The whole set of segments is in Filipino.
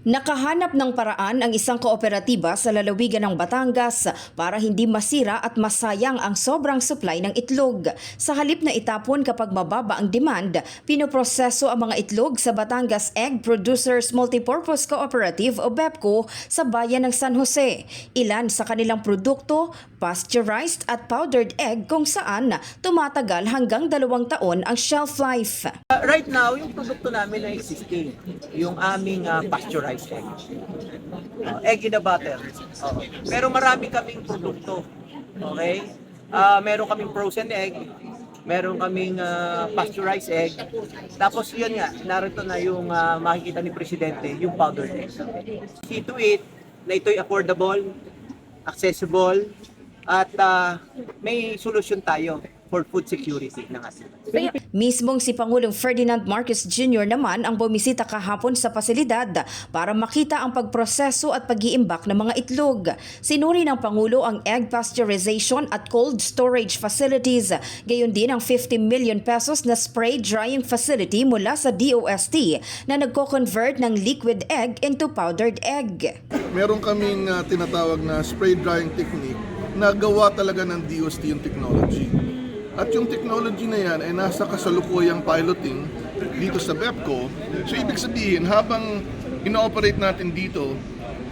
Nakahanap ng paraan ang isang kooperatiba sa lalawigan ng Batangas para hindi masira at masayang ang sobrang supply ng itlog. Sa halip na itapon kapag mababa ang demand, pinoproseso ang mga itlog sa Batangas Egg Producers Multipurpose Cooperative o BEPCO sa bayan ng San Jose. Ilan sa kanilang produkto, pasteurized at powdered egg kung saan tumatagal hanggang 2 taon ang shelf life. Right now, yung produkto namin na existing, yung aming pasteurized egg. Egg in a butter. Pero marami kaming produkto. Okay? Meron kaming frozen egg, meron kaming pasteurized egg. Tapos yun nga, narito na yung makikita ni Presidente, yung powdered egg. Key to it, na ito'y affordable, accessible, at may solusyon tayo for food security ng atin. Mismong si Pangulong Ferdinand Marcos Jr. naman ang bumisita kahapon sa pasilidad para makita ang pagproseso at pag-iimbak ng mga itlog. Sinuri ng Pangulo ang egg pasteurization at cold storage facilities, gayon din ang 50 million pesos na spray drying facility mula sa DOST na nagko-convert ng liquid egg into powdered egg. Meron kaming tinatawag na spray drying technique na gawa talaga ng DOST yung technology. At yung technology na yan ay nasa kasalukuyang piloting dito sa BEPCO. So ibig sabihin, habang ino-operate natin dito,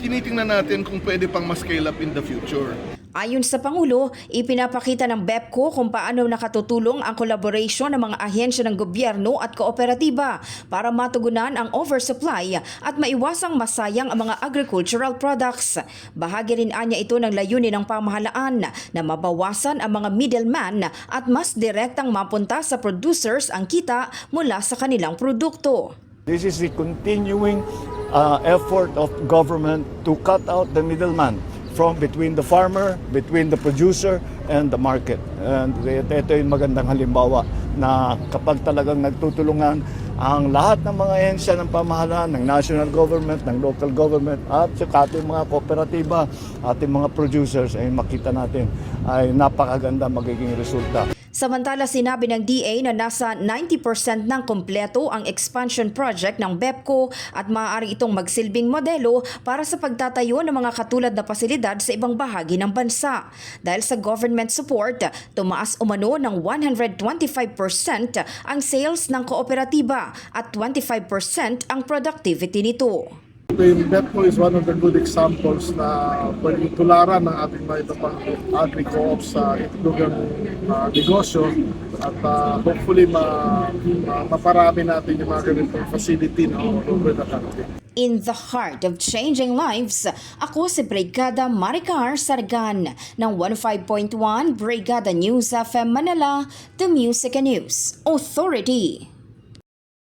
tinitingnan natin kung pwede pang ma-scale up in the future. Ayon sa Pangulo, ipinapakita ng BEPCO kung paano nakatutulong ang collaboration ng mga ahensya ng gobyerno at kooperatiba para matugunan ang oversupply at maiwasang masayang ang mga agricultural products. Bahagi rin anya ito ng layunin ng pamahalaan na mabawasan ang mga middleman at mas direktang mapunta sa producers ang kita mula sa kanilang produkto. This is the continuing effort of government to cut out the middleman from between the farmer, between the producer, and the market. And ito yung magandang halimbawa na kapag talagang nagtutulungan ang lahat ng mga ahensya ng pamahalaan, ng national government, ng local government, at saka ating mga kooperatiba, ating mga producers, ay makita natin ay napakaganda magiging resulta. Samantala, sinabi ng DA na nasa 90% ng kompleto ang expansion project ng BEPCO at maaari itong magsilbing modelo para sa pagtatayo ng mga katulad na pasilidad sa ibang bahagi ng bansa. Dahil sa government support, tumaas umano ng 125% ang sales ng kooperatiba at 25% ang productivity nito. Yung BEPCO is one of the good examples na pwedeng tularan ng ating mga ito pang agri-co-op sa itulugang negosyo at hopefully maparami natin yung mga ganitong facility all over the country. In the heart of changing lives, ako si Brigada Maricar Sargan ng 105.1 Brigada News FM Manila, The Music and News Authority.